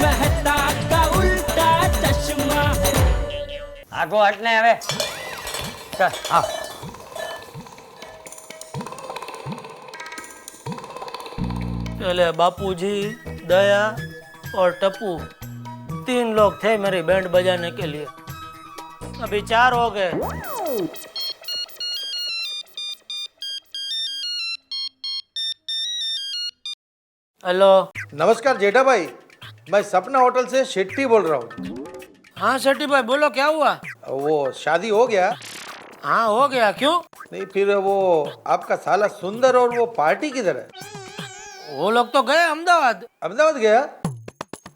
मेहता का उल्टा चश्मा। आगो हटने हवे चल आओ। पहले बापूजी, दया और टप्पू 3 लोग थे मेरी बैंड बजाने के लिए, अभी 4 हो गए। हेलो। नमस्कार जेठा भाई, मैं सपना होटल से शेट्टी बोल रहा हूँ। हाँ शेट्टी भाई बोलो, क्या हुआ? वो शादी हो गया? हाँ हो गया, क्यों? नहीं फिर वो आपका साला सुंदर और वो पार्टी किधर है? वो लोग तो गए अहमदाबाद। अहमदाबाद गया?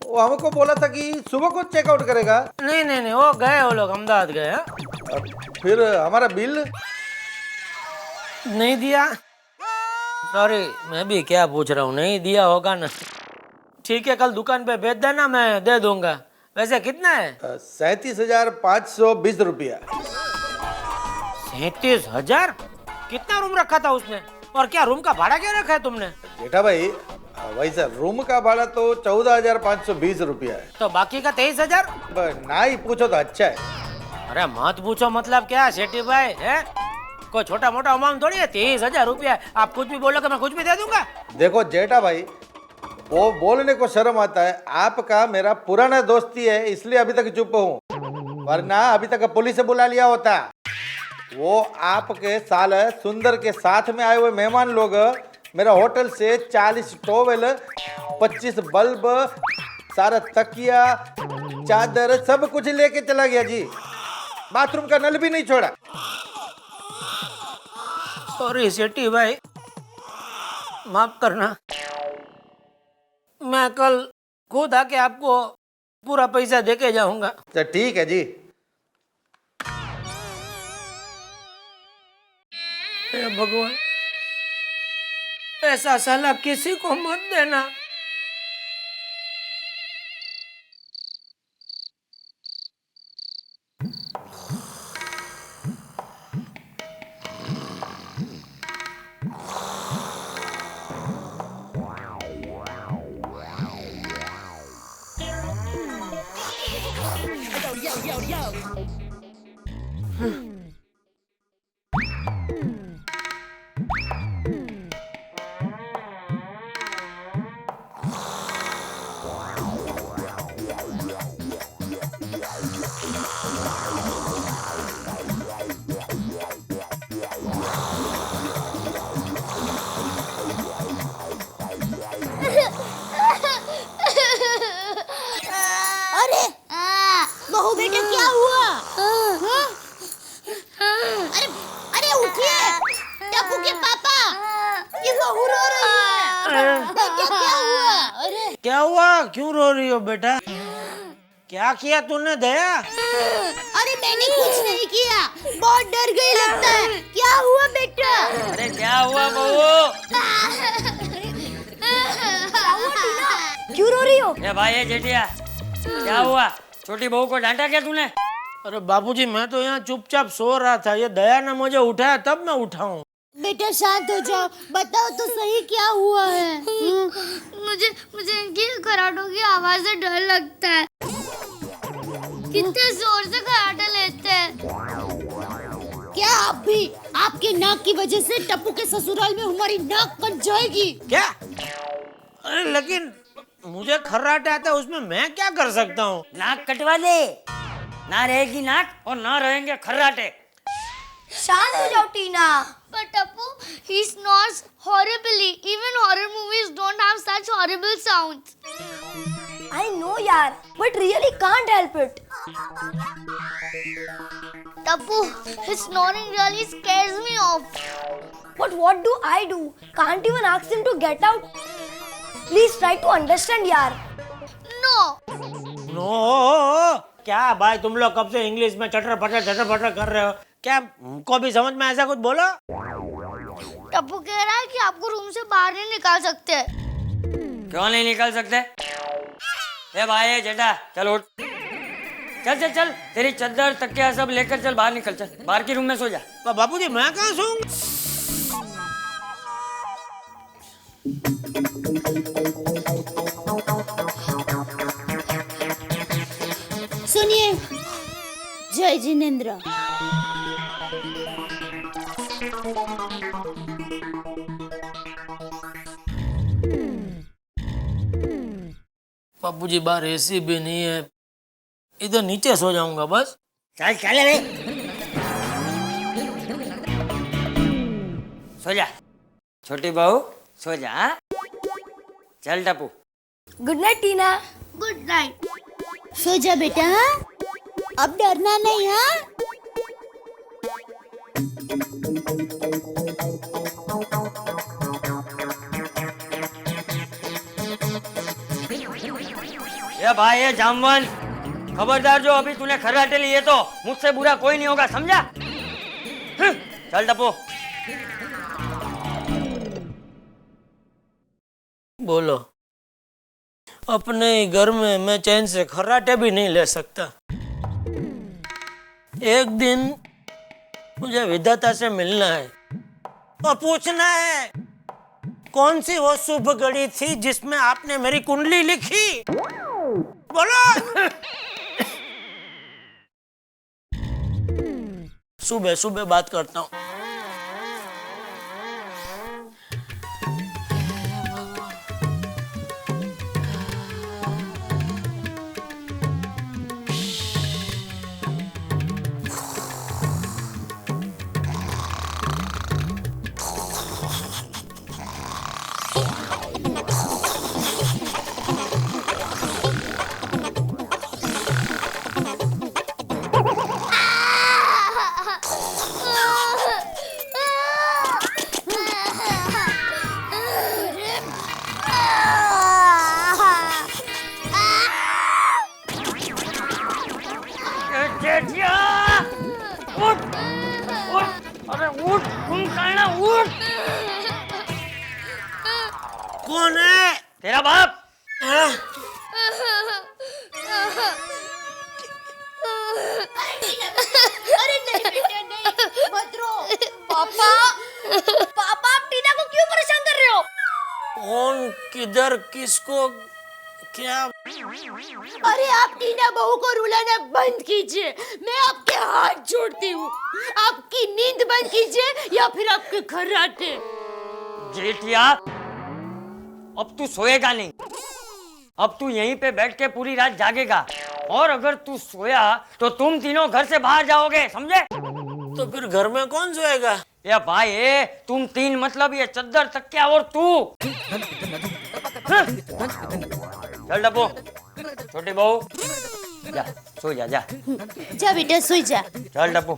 वो हमको बोला था कि सुबह को चेकआउट करेगा। नहीं नहीं नहीं, वो गए, वो लोग अहमदाबाद गए। हाँ? फिर हमारा बिल नहीं दिया? सॉरी, मैं भी क्या पूछ रहा हूँ, नहीं दिया होगा ना। ठीक है, कल दुकान पे भेज देना, मैं दे दूंगा। वैसे कितना है? 37,520 रुपया। 37,000? कितना रूम रखा था उसने? और क्या रूम का भाड़ा क्या रखा है तुमने? जेठा भाई वैसा रूम का भाड़ा तो 14,520 रुपया है। तो बाकी का 23,000? ना ही पूछो तो अच्छा है। अरे मत पूछो मतलब क्या शेट्टी भाई, है कोई छोटा मोटा अमाउंट थोड़ी है। 23,000 रुपया, आप कुछ भी बोलोगे मैं कुछ भी दे दूंगा। देखो जेठा भाई, वो बोलने को शर्म आता है। आपका मेरा पुराना दोस्ती है, इसलिए अभी तक चुप हूँ, वरना अभी तक पुलिस से बुला लिया होता। वो आपके साल सुंदर के साथ में आए हुए मेहमान लोग मेरा होटल से 40 टॉवेल, 25 बल्ब, सारा तकिया, चादर सब कुछ लेके चला गया जी। बाथरूम का नल भी नहीं छोड़ा। सॉरी शेट्टी भाई, माफ करना। मैं कल खुद आके आपको पूरा पैसा देके जाऊंगा। तो ठीक है जी। हे भगवान, ऐसा साला किसी को मत देना। अरे बहू बेटा क्या हुआ? हाँ? अरे अरे उठिए, टप्पू के पापा, ये बहू रो रही है। बेटा क्या हुआ? अरे क्या हुआ, क्यों रो रही हो बेटा? क्या किया तूने दया? अरे मैंने कुछ नहीं किया, बहुत डर गई लगता है। क्या हुआ बेटा? अरे क्या हुआ बहू? क्यों रो रही हो? ए भाई ये जेठिया, क्या हुआ? छोटी बहू को डांटा क्या तूने? अरे बाबूजी, मैं तो यहाँ चुपचाप सो रहा था, ये दया ने मुझे उठाया तब मैं उठा हूँ। बेटा शांत हो जाओ, बताओ तो सही क्या हुआ है। मुझे इनकी कराटों की आवाज से डर लगता है। कितने जोर से कराटे लेते हैं। क्या आप भी? आपके नाक की वजह से टप्पू के ससुराल में हमारी नाक कट जाएगी। क्या? अरे लेकिन मुझे खर्राटे आता है, उसमें मैं क्या कर सकता हूँ? नाक कटवा दे, ना रहेगी नाक और ना रहेंगे खर्राटे। शांत हो जाओ टीना। But Tapu, he snores horribly. Even horror movies don't have such horrible sounds. I know यार, but really can't help it. Tapu, his snoring really scares me off. But what do I do? Can't even ask him to get out. Please try to understand यार. No. No, क्या भाई तुम लोग कब से English में चटर पटर कर रहे हो? क्या हमको भी समझ में ऐसा कुछ बोलो? टप्पू कह रहा है कि आपको रूम से बाहर नहीं निकाल सकते। क्यों नहीं निकल सकते? ए भाई जेठा, चल उठ, चल चल चल, तेरी चद्दर तकिया सब लेकर चल बाहर निकल, चल बाहर की रूम में सो जा। बाबूजी मैं कहाँ सोऊंगा? सुनिए, जय जिनेन्द्र। बापूजी बाहर एसी भी नहीं है, इधर नीचे सो जाऊंगा बस। चल चल रे, सो जा छोटी बहू, सो जा। हाँ? चल Tappu. Good night Tina. Good night. सो जा बेटा, हाँ? अब डरना नहीं, हाँ? ये भाई ये जामवन, खबरदार जो अभी तूने खर्राटे लिए तो मुझसे बुरा कोई नहीं होगा, समझा? चल टप्पू। बोलो, अपने ही घर में मैं चैन से खर्राटे भी नहीं ले सकता। एक दिन मुझे विधाता से मिलना है और पूछना है कौन सी वो शुभ घड़ी थी जिसमें आपने मेरी कुंडली लिखी। बोलो। सुबह सुबह बात करता हूँ। जेठिया, उठ, उठ, अरे उठ, तुम कहना उठ। कौन है? तेरा बाप। हाँ? अरे नहीं बेटा, नहीं, मत रो। पापा, पापा आप टीना को क्यों परेशान कर रहे हो? कौन, किधर, किसको, क्या? अरे आप टीना बहू को रुलाना बंद कीजिए, मैं आपके हाथ जोड़ती हूँ। आपकी नींद बंद कीजिए या फिर आपके खर्राटे। जेठिया, अब तू सोएगा नहीं, अब तू यहीं पे बैठ के पूरी रात जागेगा, और अगर तू सोया तो तुम तीनों घर से बाहर जाओगे, समझे? तो फिर घर में कौन सोएगा? ये भाई ये तुम तीन मतलब ये चद्दर तकिया और तू। चल डब्बू, छोटी बहू, जा सो जा, जा जा बेटा, सो जा। चल डब्बू।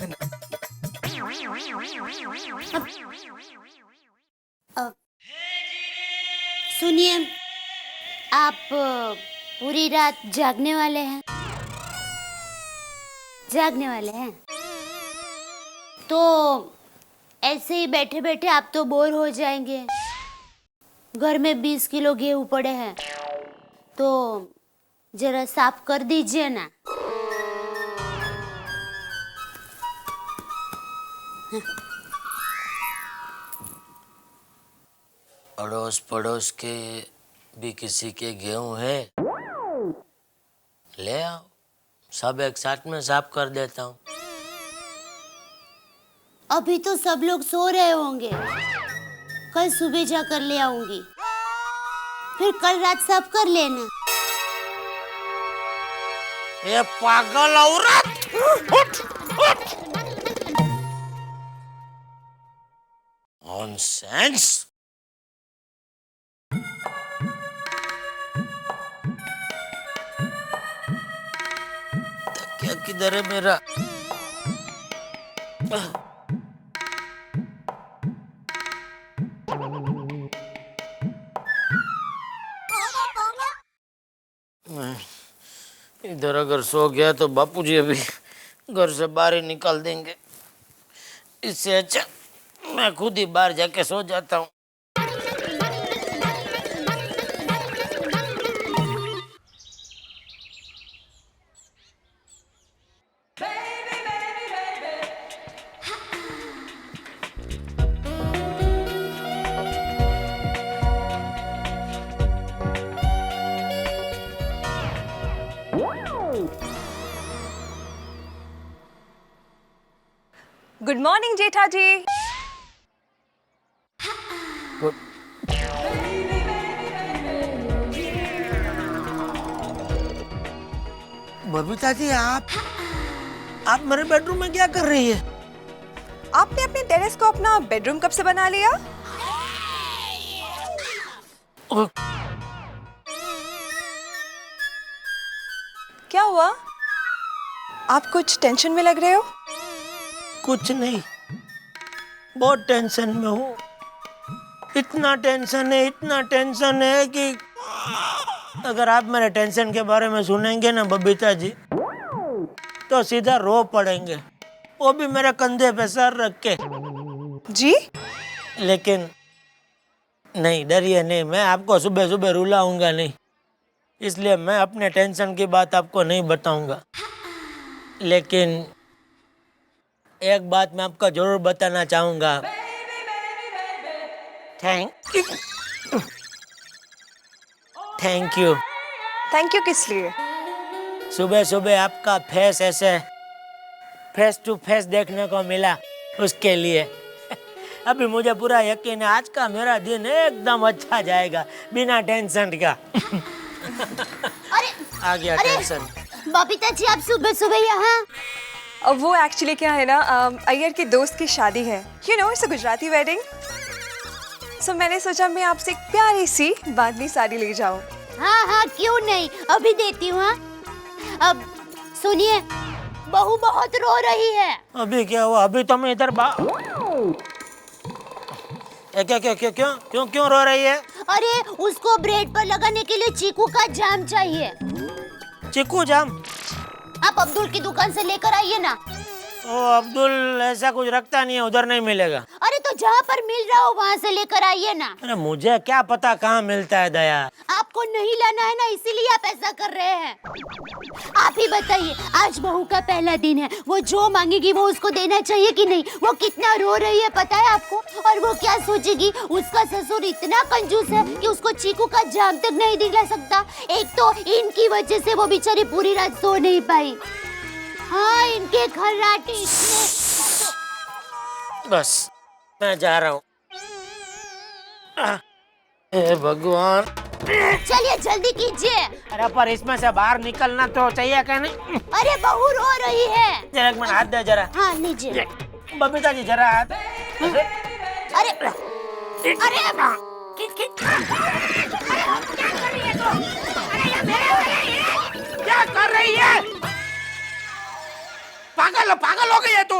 सुनिए, आप पूरी रात जागने वाले हैं? जागने वाले हैं तो ऐसे ही बैठे बैठे आप तो बोर हो जाएंगे। घर में 20 किलो गेहूं पड़े हैं तो जरा साफ कर दीजिए ना। अड़ोस पड़ोस के भी किसी के गेहूं है, ले आओ, सब एक साथ में साफ कर देता हूँ। अभी तो सब लोग सो रहे होंगे, कल सुबह जाकर ले आऊंगी, फिर कल रात साफ कर लेना। ये पागल औरत, उठ, उठ। नॉनसेंस। तकिया किधर है मेरा? इधर अगर सो गया तो बापूजी अभी घर से बाहर ही निकाल देंगे। इससे अच्छा मैं खुद ही बाहर जाके सो जाता हूँ। गुड मॉर्निंग जेठा जी। बबीता जी, आप मेरे बेडरूम में क्या कर रही है? आपने अपने टेरेस को अपना बेडरूम कब से बना लिया? क्या हुआ? आप कुछ टेंशन में लग रहे हो? कुछ नहीं, बहुत टेंशन में हूँ। इतना टेंशन है कि अगर आप मेरे टेंशन के बारे में सुनेंगे ना बबीता जी, तो सीधा रो पड़ेंगे, वो भी मेरे कंधे पे सर रख के। जी? लेकिन नहीं, डरिए नहीं, मैं आपको सुबह सुबह रुलाऊंगा नहीं, इसलिए मैं अपने टेंशन की बात आपको नहीं बताऊंगा। लेकिन एक बात मैं आपको जरूर बताना चाहूंगा। Thank you. थैंक यू किस लिए? सुबह सुबह आपका फेस ऐसे फेस टू फेस देखने को मिला, उसके लिए। अभी मुझे पूरा यकीन है आज का मेरा दिन एकदम अच्छा जाएगा, बिना टेंशन का। अरे आ गया टेंशन। बबीता जी, आप सुबह सुबह यहाँ? अब वो एक्चुअली क्या है ना, अय्यर की दोस्त की शादी है। You know, it's a Gujarati wedding. So मैंने सोचा मैं आपसे एक प्यारी सी बांधनी साड़ी ले जाऊं। हाँ, क्यों नहीं, अभी देती हूँ। अब सुनिए, बहू बहुत रो रही है। अभी क्या हुआ? अभी तो मैं इधर क्यों रो रही है? अरे, उसको ब्रेड पर लगाने के लिए चीकू का जाम चाहिए। चीकू जाम? आप अब्दुल की दुकान से लेकर आइए ना। ओ, अब्दुल ऐसा कुछ रखता नहीं है, उधर नहीं मिलेगा। अरे तो जहाँ पर मिल रहा हो वहाँ से लेकर आइए ना। अरे मुझे क्या पता कहाँ मिलता है दया। आपको नहीं लाना है ना, इसीलिए आप ऐसा कर रहे हैं। आप ही बताइए, आज बहू का पहला दिन है, वो जो मांगेगी वो उसको देना चाहिए कि नहीं? वो कितना रो रही है पता है आपको? और वो क्या सोचेगी, उसका ससुर इतना कंजूस है कि उसको चीकू का जाम तक नहीं दिला सकता। एक तो इनकी वजह से वो बेचारी पूरी रात सो नहीं पाई। हाँ, इनके खर्राटे बस मैं जा रहा हूँ। हे भगवान। चलिए जल्दी कीजिए। अरे पर इसमें से बाहर निकलना तो चाहिए क्या नहीं? अरे बहू रो रही है। जरा एक मिनट हाथ दे जरा। हाँ, लीजिए। बबीता जी जरा हाथ। अरे अरे क्या कर रही है? पागल हो गई है तू।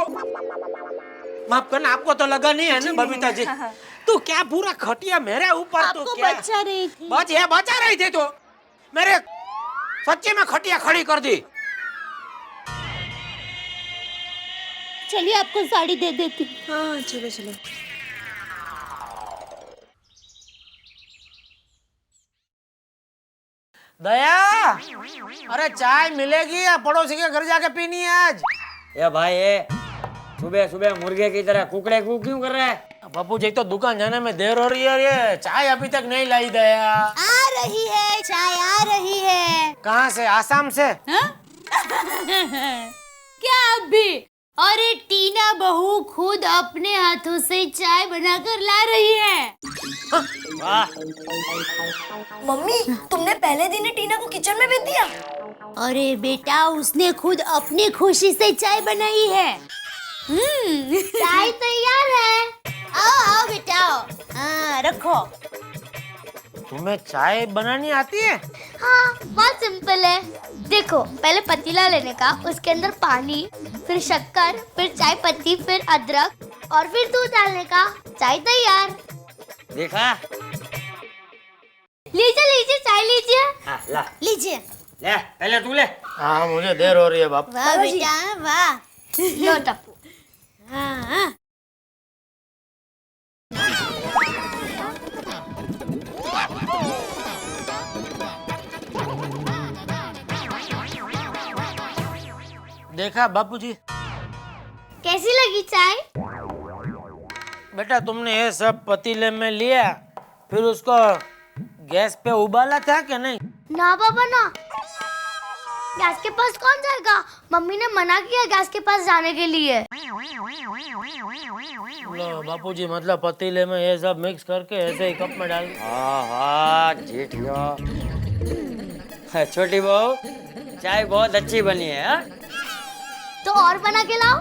माफ करना, आपको तो लगा नहीं है ना बबीता जी? तू क्या पूरा खटिया मेरे ऊपर? तो आपको क्या बचा रही थी। बचा रही थी? तो मेरे सच्ची में खटिया खड़ी कर दी। चलिए आपको साड़ी दे देती। हाँ, चलो। दया, अरे चाय मिलेगी या पड़ोसी के घर जाके पीनी है आज? ये भाई ये सुबह सुबह मुर्गे की तरह कुकड़े कू क्यों कर रहा है? पप्पू जी, तो दुकान जाने में देर हो रही है, ये चाय अभी तक नहीं लाई दया। आ रही है, चाय आ रही है। कहाँ से? आसाम से? क्या अभी? अरे टीना बहू खुद अपने हाथों से चाय बनाकर ला रही है। वाह, मम्मी, तुमने पहले दिन ही टीना को किचन में भेज दिया? अरे बेटा, उसने खुद अपनी खुशी से चाय बनाई है। चाय तैयार है। आओ बेटा, आओ। हाँ, रखो। तुम्हें चाय बनानी आती है? हाँ, बहुत सिंपल है। देखो, पहले पतीला लेने का, उसके अंदर पानी, फिर शक्कर, फिर चाय पत्ती, फिर अदरक और फिर दूध डालने का, चाय तैयार। देखा? लीजिए, चाय लीजिए। हाँ, ला लीजिए। ले, पहले तू ले। हाँ, मुझे देर हो रही है बाप। वाह बेटा, वाह। लो टप्पू। हाँ। देखा बापूजी? कैसी लगी चाय? बेटा, तुमने ये सब पतीले में लिया, फिर उसको गैस पे उबाला था कि नहीं? ना बाबा ना। गैस के पास कौन जाएगा? मम्मी ने मना किया गैस के पास जाने के लिए। लो बापूजी, मतलब पतीले में ये सब मिक्स करके ऐसे ही कप में डाल। हाँ जेठिया। छोटी बहू, चाय बहुत अच्छी बनी है। हाँ? तो और बना के लाओ।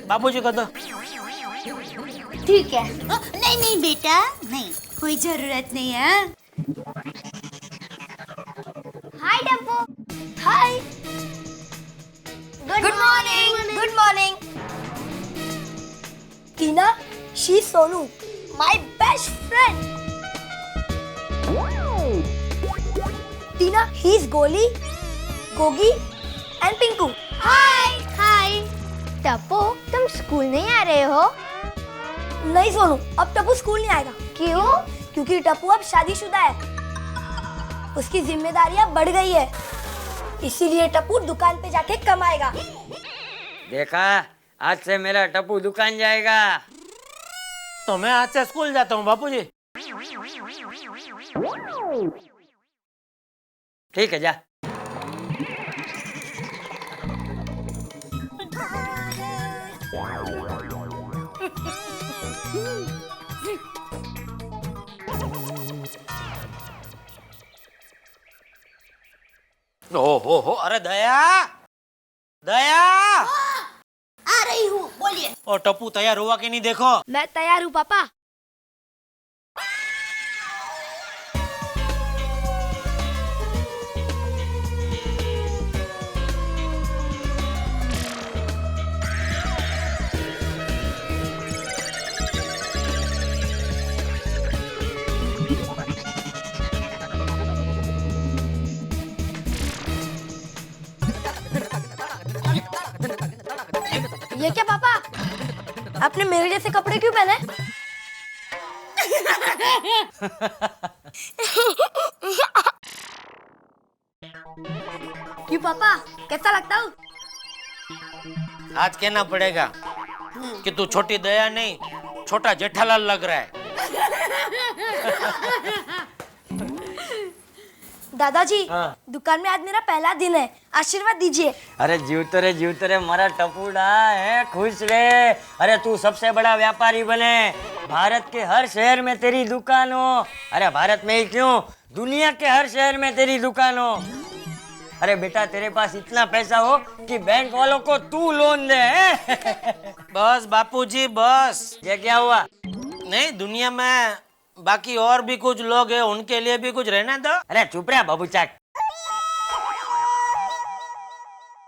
बापूजी को दो। ठीक है। नहीं नहीं बेटा, नहीं, कोई जरूरत नहीं है। Hi Tappu. Hi. Good morning, good morning. Tina, she is Sonu, my best friend. Tina, he is Goli, Gogi and Pinku. Hi. Hi. Tappu, तुम स्कूल नहीं आ रहे हो? नहीं सोनू, अब टप्पू स्कूल नहीं आएगा। क्यों? क्योंकि टप्पू अब शादीशुदा है, उसकी जिम्मेदारियां बढ़ गई है, इसीलिए टप्पू दुकान पे जाके कमाएगा। देखा, आज से मेरा टप्पू दुकान जाएगा। तो मैं आज से स्कूल जाता हूँ बापूजी। ठीक है, जा। हो, अरे दया, दया। आ रही हूँ, बोलिए। और टप्पू तैयार हुआ कि नहीं देखो। मैं तैयार हूँ पापा। ये क्या पापा, आपने मेरे जैसे कपड़े क्यों पहने? क्यों पापा, कैसा लगता हूँ? आज कहना पड़ेगा कि तू छोटी दया नहीं, छोटा जेठालाल लग रहा है। दादाजी, हाँ। दुकान में आज मेरा पहला दिन है, आशीर्वाद दीजिए। अरे जीवतो रे मारा टपूड़ा है, खुश रहे। अरे तू सबसे बड़ा व्यापारी बने, भारत के हर शहर में तेरी दुकान हो। अरे भारत में ही क्यों, दुनिया के हर शहर में तेरी दुकान हो। अरे बेटा, तेरे पास इतना पैसा हो कि बैंक वालों को तू लोन दे। बस बापूजी बस। ये क्या हुआ? नहीं, दुनिया में बाकी और भी कुछ लोग हैं, उनके लिए भी कुछ रहने दो। अरे चुप रहा बाबू चाक।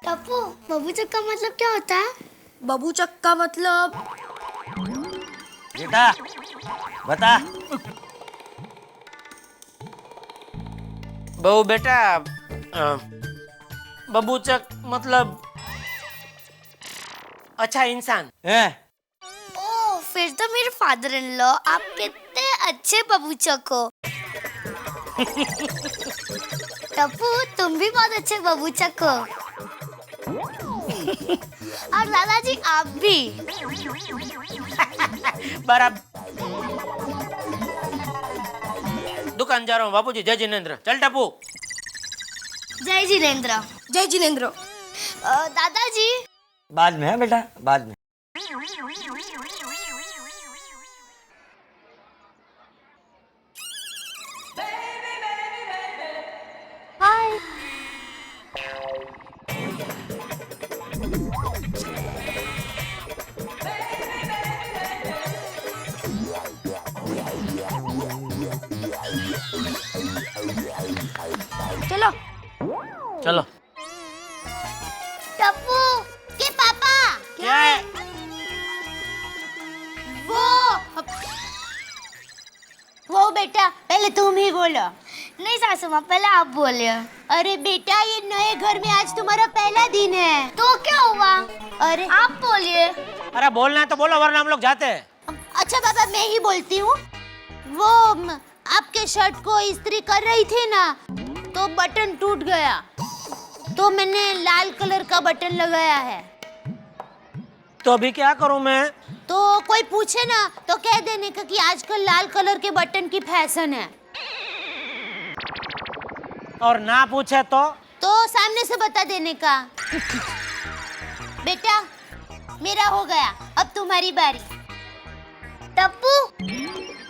टप्पू, बबूचक का मतलब क्या होता है? बबूचक का मतलब बेटा बता। बहू बेटा, बबूचक मतलब अच्छा इंसान। है? ओ, फिर तो मेरे फादर इन लॉ आप कितने अच्छे बबूचक हो। टप्पू, तुम भी बहुत अच्छे बबूचक हो। और दादाजी आप भी। बराबर। दुकान जा रहा हूँ बापूजी। जय जिनेंद्र। चल टप्पू। जय जिनेंद्र। जय जिनेंद्र। दादाजी, बाद में है बेटा, बाद में। हाय। चलो चलो। टप्पू के पापा, क्या है? वो बेटा, पहले तुम ही बोलो। नहीं सासू माँ, पहले आप बोलिए। अरे बेटा, ये नए घर में आज तुम्हारा पहला दिन है। तो क्या हुआ? अरे आप बोलिए। अरे बोलना है तो बोलो, वरना हम लोग जाते हैं। अच्छा पापा, मैं ही बोलती हूँ। वो आपके शर्ट को इस्त्री कर रही थी ना, तो बटन टूट गया, तो मैंने लाल कलर का बटन लगाया है। तो अभी क्या करूं मैं? तो कोई पूछे ना तो कह देने का कि आजकल लाल कलर के बटन की फैशन है। और ना पूछे तो? तो सामने से बता देने का। बेटा मेरा हो गया, अब तुम्हारी बारी। टप्पू,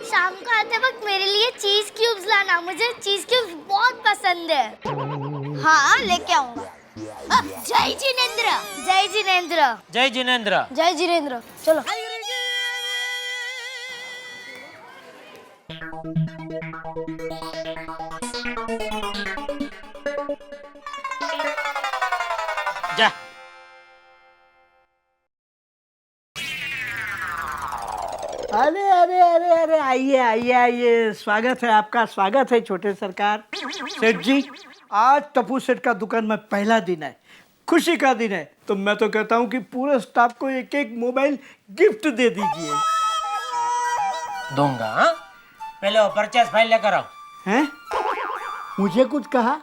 शाम को आते वक्त मेरे लिए चीज क्यूब्स लाना, मुझे चीज क्यूब्स बहुत पसंद है। हाँ लेके आऊंगा। जय जिनेंद्र। जय जिनेंद्र। जय जिनेंद्र। जय जिनेंद्र। चलो। जा। अरे अरे अरे अरे आइए आइए आइए, स्वागत है आपका, स्वागत है छोटे सरकार। सेठ जी, आज टप्पू सेठ का दुकान में पहला दिन है, खुशी का दिन है, तो मैं तो कहता हूँ कि पूरे स्टाफ को एक एक मोबाइल गिफ्ट दे दीजिए। दूंगा। हाँ? पहले वो परचेस फाइल लेकर आओ। हैं? मुझे कुछ कहा?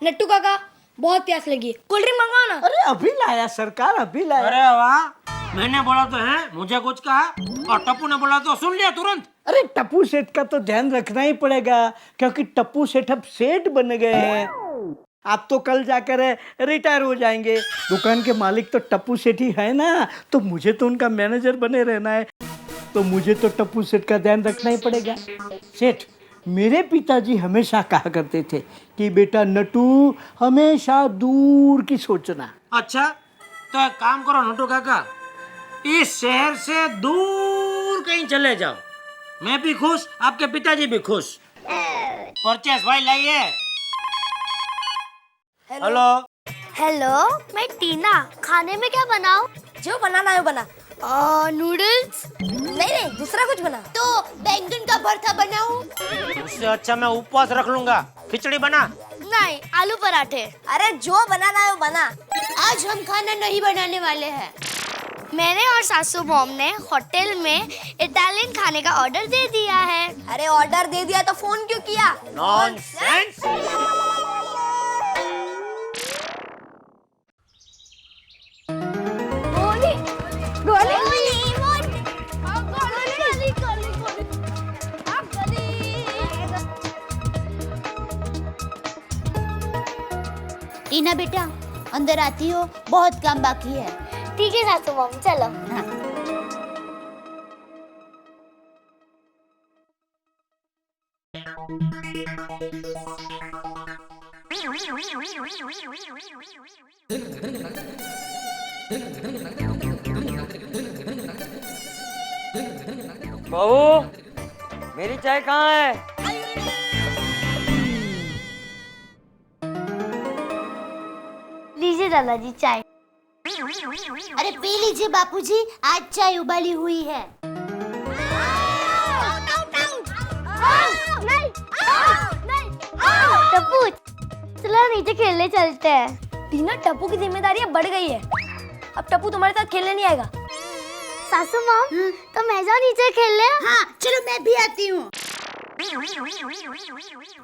नट्टू काका बहुत प्यास लगी है, कोल्ड ड्रिंक मंगवाओ ना। अरे अभी लाया सरकार, अभी लाया। अरे वाह, मैंने बोला तो है, मुझे कुछ कहा, और टप्पू ने बोला तो सुन लिया तुरंत। अरे टप्पू सेठ का तो ध्यान रखना ही पड़ेगा, क्योंकि टप्पू सेठ अब सेठ बन गए हैं। आप तो कल जाकर रिटायर हो जाएंगे। दुकान के मालिक तो टप्पू सेठ ही है ना, तो मुझे तो उनका मैनेजर बने रहना है, तो मुझे तो टप्पू सेठ का ध्यान रखना ही पड़ेगा। सेठ, मेरे पिताजी हमेशा कहा करते थे कि बेटा नटू, हमेशा दूर की सोचना। अच्छा, तो एक काम करो नटू काका, इस शहर से दूर कहीं चले जाओ, मैं भी खुश, आपके पिताजी भी खुश। परचेस फाइल लाइए। हेलो। हेलो, मैं टीना। खाने में क्या बनाऊं? जो बनाना है बना। नूडल्स? नहीं, दूसरा कुछ बना। तो बैंगन का भरता बनाऊं? उससे अच्छा मैं उपवास रख लूंगा, खिचड़ी बना। नहीं, आलू पराठे। अरे जो बनाना है वो बना। आज हम खाना नहीं बनाने वाले हैं। मैंने और सासू मॉम ने होटल में इटालियन खाने का ऑर्डर दे दिया है। अरे ऑर्डर दे दिया तो फोन क्यों किया? नॉनसेंस। गोली, गोली, टीना बेटा अंदर आती हो, बहुत काम बाकी है। ठीक है सासू मॉम, चलो। बहू, मेरी चाय कहाँ है? लीजिए दादाजी चाय। अरे पी लीजिए बापूजी, आज चाय उबाली हुई है। टप्पू, चलो नीचे खेलने चलते हैं। टीना, टप्पू की जिम्मेदारी बढ़ गई है, अब टप्पू तुम्हारे साथ खेलने नहीं आएगा। सासू मॉम, तो मैं जाऊँ नीचे खेलने? हाँ चलो, मैं भी आती हूँ।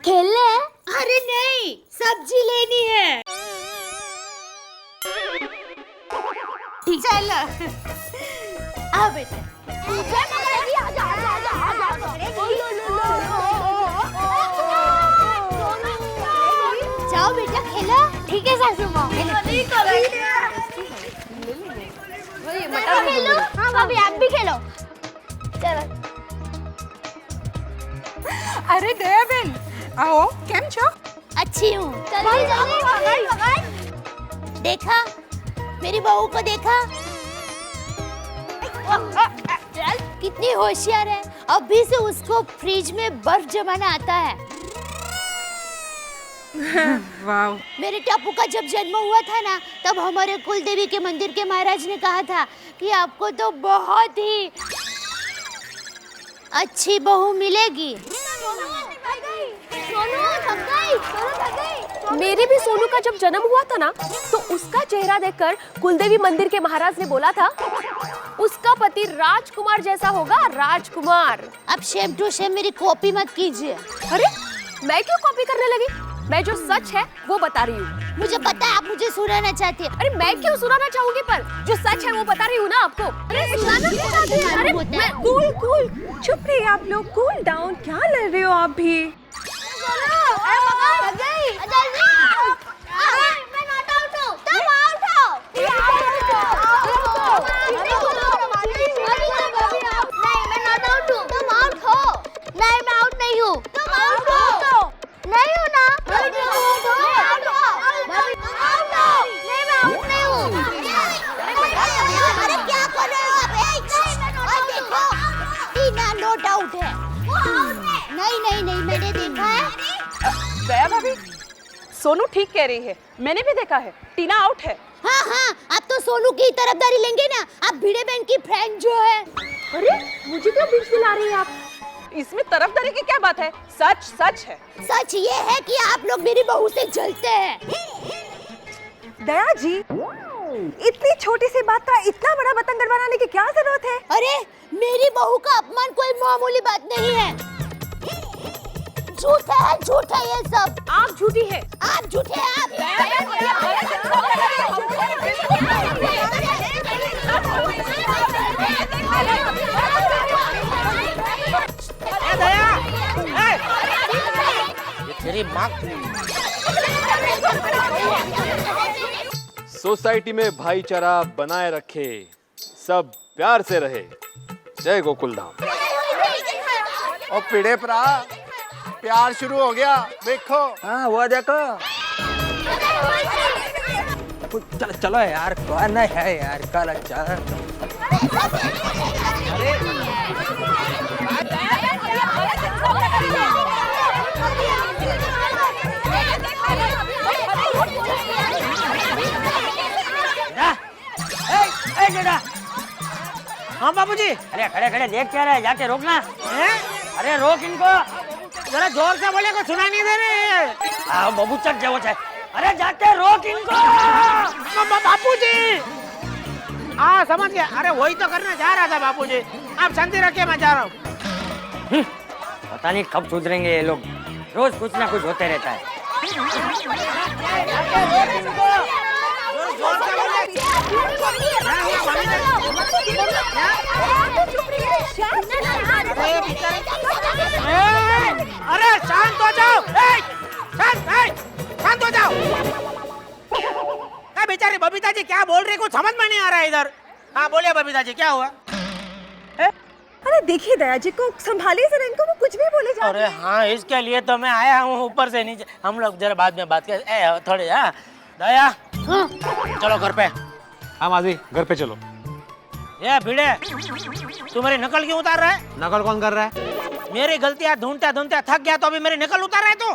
खेलने? अरे नहीं, सब्जी लेनी है। चलो आओ बेटा। जाओ बेटा खेलो। ठीक है सासू मॉम। खेलो। हाँ भाभी, आप भी खेलो। चलो। अरे दयाबेन, आओ, केम छो? अच्छी हूँ। देखा, मेरी बहू को देखा, कितनी होशियार है। अभी से उसको फ्रिज में बर्फ जमाना आता है। वाओ। मेरे टप्पू का जब जन्म हुआ था ना, तब हमारे कुल देवी के मंदिर के महाराज ने कहा था कि आपको तो बहुत ही अच्छी बहू मिलेगी। मेरे भी सोनू का जब जन्म हुआ था ना, तो उसका चेहरा देखकर कुलदेवी मंदिर के महाराज ने बोला था उसका पति राजकुमार जैसा होगा, राजकुमार। अब शेम टू शेम मेरी कॉपी मत कीजिए। अरे मैं क्यों कॉपी करने लगी? मैं जो सच है वो बता रही हूँ। मुझे पता है आप मुझे सुनाना चाहती हैं। अरे मैं क्यों सुनाना चाहूंगी, पर जो सच है वो बता रही हूँ ना आपको। अरे सुनाना क्यों चाहती हैं? अरे मैं कूल कूल, चुप रहिए आप लोग, कूल डाउन। क्या लड़ रहे हो आप भी? सोनू ठीक कह रही है, मैंने भी देखा है, टीना आउट है। हाँ हाँ, आप तो सोनू की तरफदारी लेंगे ना, आप भिड़े बहन की फ्रेंड जो है। अरे मुझे क्या बीच दिला रही है आप? इसमें तरफदारी की क्या बात है? सच सच है। सच ये है कि आप लोग मेरी बहू से जलते हैं। दया जी, इतनी छोटी सी बात का इतना बड़ा बतंगड़ बनाने की क्या जरूरत है? अरे मेरी बहू का अपमान कोई मामूली बात नहीं है। झूठ है ये सब। आप झूठी है। आप झूठे हैं आप। तेरी माँ सोसाइटी में भाईचारा बनाए रखे, सब प्यार से रहे। जय गोकुलधाम। और पिड़े परा प्यार शुरू हो गया, देखो। हाँ वो देखो। चलो चलो यार, कौन है यार कल? अच्छा हाँ बाबूजी। अरे खड़े खड़े देख क्या रहे, जाके रोकना है। अरे रोक इनको, जरा जोर से बोले, को सुनाई नहीं दे रहे। हाँ बाबू चक जाओ। अरे जाके रोक इनको। बापूजी, हाँ समझ गया। अरे वही तो करने जा रहा था बापूजी। आप शांति रखिए, मैं जा रहा हूँ। पता नहीं कब सुधरेंगे ये लोग, रोज कुछ ना कुछ होते रहता है। अरे शांत हो जाओ, शांत हो जाओ। बेचारी बबीता जी क्या बोल रही, कुछ समझ में नहीं आ रहा है इधर। हाँ बोलिए बबीता जी, क्या हुआ? अरे देखिए दया जी को संभालिए जरा, इनको वो कुछ भी बोले जा रहे अरे हाँ, इसके लिए तो मैं आया हूँ ऊपर से नीचे। हम लोग जरा बाद में बात कर थोड़े। हाँ दया, चलो घर पे। हाँ माजी, घर पे चलो। ये भिड़े, तू मेरी नकल क्यों उतार रहा है? नकल कौन कर रहा है? मेरी गलतियां ढूंढते ढूंढते थक गया तो अभी मेरी नकल उतार रहा है तू?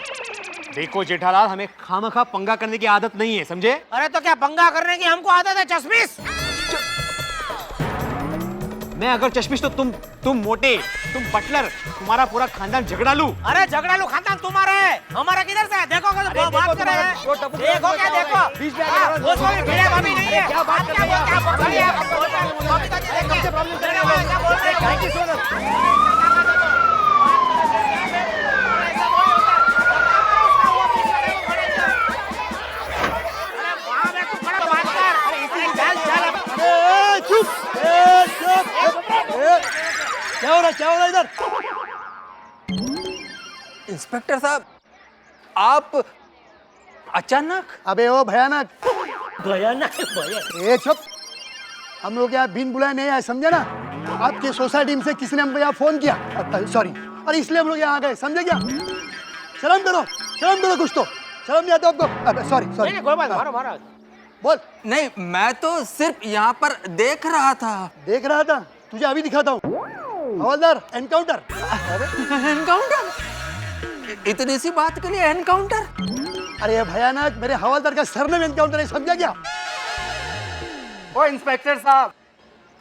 देखो जेठालाल, हमें खामखा पंगा करने की आदत नहीं है, समझे? अरे तो क्या पंगा करने की हमको आदत है, चश्मिश? मैं अगर चश्मिश तो तुम मोटे, तुम बटलर, तुम्हारा पूरा खानदान झगड़ालू। अरे झगड़ालू खानदान तुम्हारा है, हमारा किधर से है? देखो बात कर रहे हैं। देखो क्या देखो, वो कोई भिड़े भाभी नहीं है। क्या बात कर रहे हैं? क्या हो रहा इधर? इंस्पेक्टर साहब, आप अचानक? अबे ओ भयानक। भयानक? ए चुप, हम लोग यहाँ बिन बुलाए नहीं आए, समझे ना? आपकी सोसाइटी में से किसी ने हमको यहाँ फोन किया, सॉरी, और इसलिए हम लोग यहाँ आ गए, समझे क्या? शर्म करो कुछ तो। शर्म नहीं आता आपको? सॉरी। कोई बात, मारो। बोल। नहीं, मैं तो सिर्फ यहाँ पर देख रहा था। देख रहा था? तुझे अभी दिखाता हूँ। हवलदार, एनकाउंटर। एनकाउंटर? इतनी सी बात के लिए एनकाउंटर? अरे भयानक, मेरे हवलदार का सरनेम एनकाउंटर है, समझा क्या? ओ इंस्पेक्टर साहब,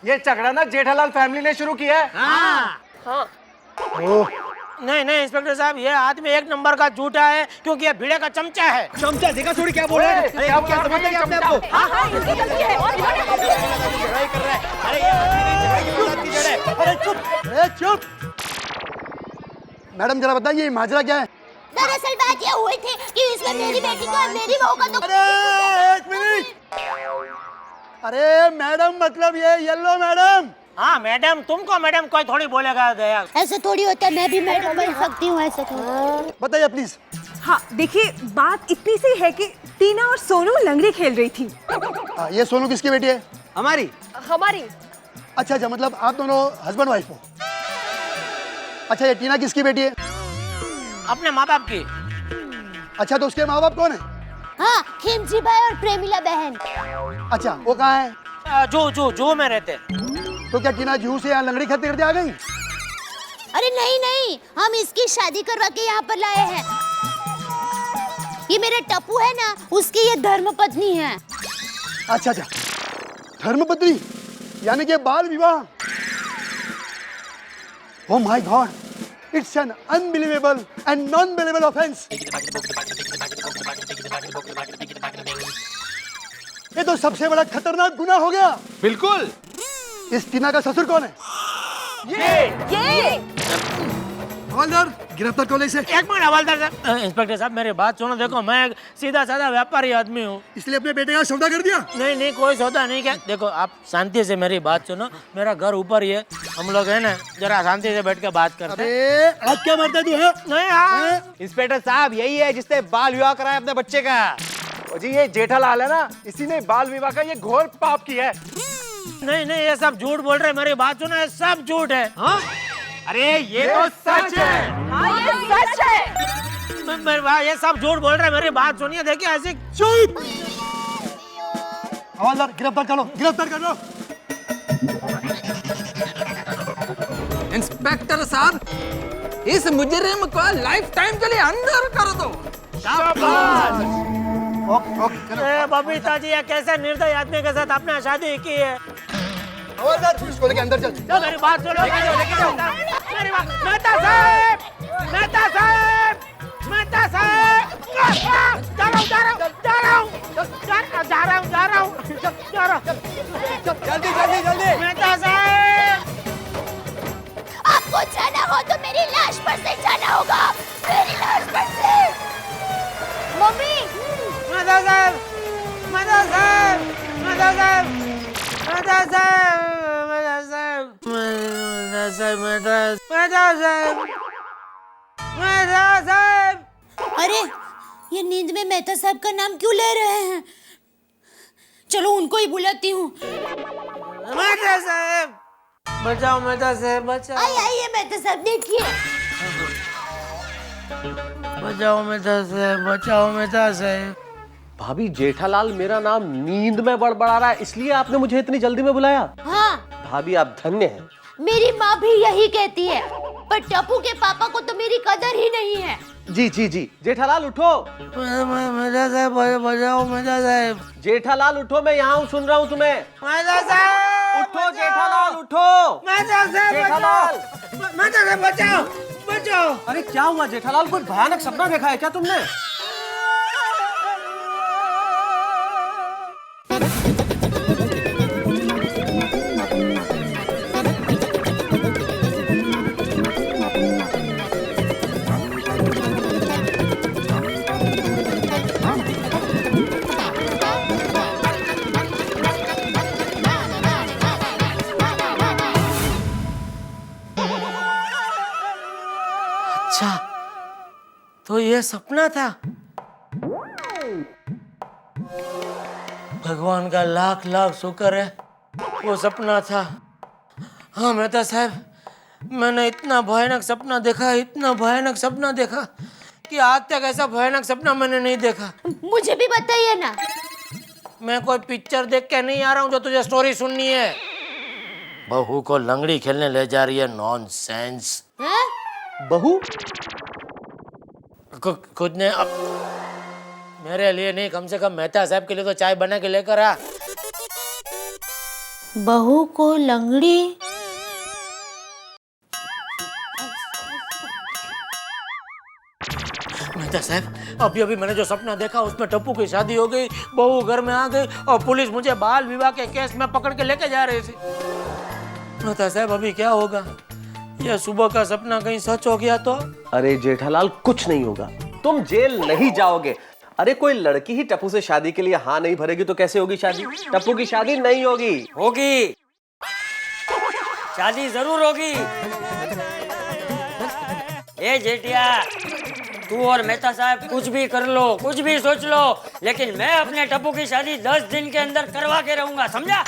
ये झगड़ा ना जेठालाल फैमिली ने शुरू किया है। हाँ। नहीं इंस्पेक्टर साहब, ये आदमी एक नंबर का झूठा है, क्योंकि ये भिड़े का चमचा है। चमचा देखा थोड़ी क्या बोल रहा है? क्या समझते हैं अपने आप को? अरे चुप। मैडम जरा बताइए माजरा क्या है? दरअसल बात ये हुई थी कि इसमें मेरी बेटी को और मेरी बहू का तो। अरे एक मिनट। अरे मैडम मतलब ये येलो मैडम। हाँ मैडम, तुमको मैडम कोई थोड़ी बोलेगा दया। ऐसे थोड़ी होता है, मैं भी मैडम बन सकती हूँ ऐसे थोड़ी। बताइए प्लीज। हाँ देखिए, बात इतनी सी है कि टीना और सोनू लंगड़ी खेल रही थी। ये सोनू किसकी बेटी है? हमारी। अच्छा, मतलब आप दोनों हस्बैंड वाइफ हो? अच्छा, ये टीना किसकी बेटी है? अपने माँ बाप की। अच्छा, तो उसके माँ बाप कौन है? हाँ, खिमजी भाई और प्रेमिला बहन। अच्छा, वो कहाँ है? जो में रहते। तो क्या टीना जूहू से यहाँ लंगड़ी खेलते करते आ गई? अरे नहीं, हम इसकी शादी करवा के यहाँ पर लाए हैं। ये मेरा टप्पू है ना, उसकी ये धर्मपत्नी है। अच्छा अच्छा, धर्मपत्नी यानी कि बाल विवाह। Oh my God, it's an unbelievable and non-believable offense. ये तो सबसे बड़ा खतरनाक गुनाह हो गया। बिल्कुल। इस टीना का ससुर कौन है? ये हवलदार, गिरफ्तार करो इसे। एक मिनट हवलदार साहब, इंस्पेक्टर साहब मेरी बात सुनो। देखो मैं एक सीधा साधा व्यापारी आदमी हूँ। इसलिए अपने बेटे का सौदा कर दिया? नहीं नहीं, कोई सौदा नहीं किया। देखो आप शांति से मेरी बात सुनो, मेरा घर ऊपर ही है, हम लोग है ना जरा शांति से बैठ के बात करते हैं। अबे आज क्या मरता तू है? नहीं हाँ, इंस्पेक्टर साहब यही है जिसने बाल विवाह कराया अपने बच्चे का। और जी ये जेठालाल है ना, इसी ने बाल विवाह का ये घोर पाप किया है। नहीं नहीं, ये सब झूठ बोल रहे हैं। मेरी बात सुनो, ये सब झूठ है। हाँ अरे ये तो सच है। हाँ ये सच है। मेरे भाई ये सब झूठ बोल रहे हैं। मेरी बात सुनिए, देखिए ऐसे। चुप! हवलदार गिरफ्तार करो, गिरफ्तार कर लो। इंस्पेक्टर साहब, इस मुजरिम को लाइफ टाइम के लिए अंदर कर दो। बबीता जी, ये कैसे निर्दयी आदमी के साथ आपने शादी की है? हवलदार इसको लेके अंदर चल। चलो मेरी बात सुनो, मेरी बात। मेहता साहब, मेहता साहब, मेहता साहब, जा रहा हूँ, जा रहा हूँ, जा रहा हूँ, जा रहा हूँ, जा रहा हूँ, जा रहा हूँ। जल्दी जल्दी जल्दी। मेहता साहब, आपको जाना हो तो मेरी लाश पर से जाना होगा, मेरी लाश पर से। मम्मी, मेहता साहब, मेहता साहब, मेहता साहब, मेहता साहब, मेहता साहब, मेहता साहब, मेहता साहब, मेहता साहब। अरे ये नींद में मेहता साहब का नाम क्यों ले रहे हैं? चलो उनको ही बुलाती हूँ। मेहता साहब, बचाओ मेहता साहब, बचाओ। आइए मेहता साहब, देखिए। बचाओ मेहता साहब, बचाओ मेहता साहब। भाभी जेठालाल मेरा नाम नींद में बड़बड़ा रहा है, इसलिए आपने मुझे इतनी जल्दी में बुलाया। हाँ, भाभी आप धन्य हैं। मेरी माँ भी यही कहती है, पर टप्पू के पापा को तो मेरी कदर ही नहीं है। जी जी जी, जेठालाल उठो। मेहता साहब, बचाओ मेहता साहब। जेठालाल उठो, मैं यहाँ हूँ, सुन रहा हूँ तुम्हें। मेहता साहब, उठो जेठालाल, उठो। मेहता साहब, जेठालाल, मेहता साहब, बचाओ, बचाओ। अरे क्या हुआ जेठालाल, कोई भयानक सपना देखा है क्या तुमने? अच्छा, तो ये सपना था। भगवान का लाख लाख शुक्र है वो सपना था। हाँ मेहता साहब, मैंने इतना भयानक सपना देखा, इतना भयानक सपना देखा कि आज तक ऐसा भयानक सपना मैंने नहीं देखा। मुझे भी बताइए ना। मैं कोई पिक्चर देख के नहीं आ रहा हूँ जो तुझे स्टोरी सुननी है। बहू को लंगड़ी खेलने ले जा रही है, नॉनसेंस। बहू? खुद ने अब मेरे लिए नहीं, कम से कम मेहता साहब के लिए तो चाय बना के लेकर आ। बहू को लंगड़ी? मेहता साहब, अभी अभी मैंने जो सपना देखा उसमें टप्पू की शादी हो गई, बहू घर में आ गई और पुलिस मुझे बाल विवाह के केस में पकड़ के लेके जा रही थी। मेहता साहब अभी क्या होगा? यह सुबह का सपना कहीं सच हो गया तो? अरे जेठालाल कुछ नहीं होगा, तुम जेल नहीं जाओगे। अरे कोई लड़की ही टप्पू से शादी के लिए हाँ नहीं भरेगी तो कैसे होगी शादी? टप्पू की शादी नहीं होगी। होगी, शादी जरूर होगी। ए जेठिया, तू और मेहता साहब कुछ भी कर लो, कुछ भी सोच लो, लेकिन मैं अपने टप्पू की शादी 10 दिन के अंदर करवा के रहूंगा, समझा?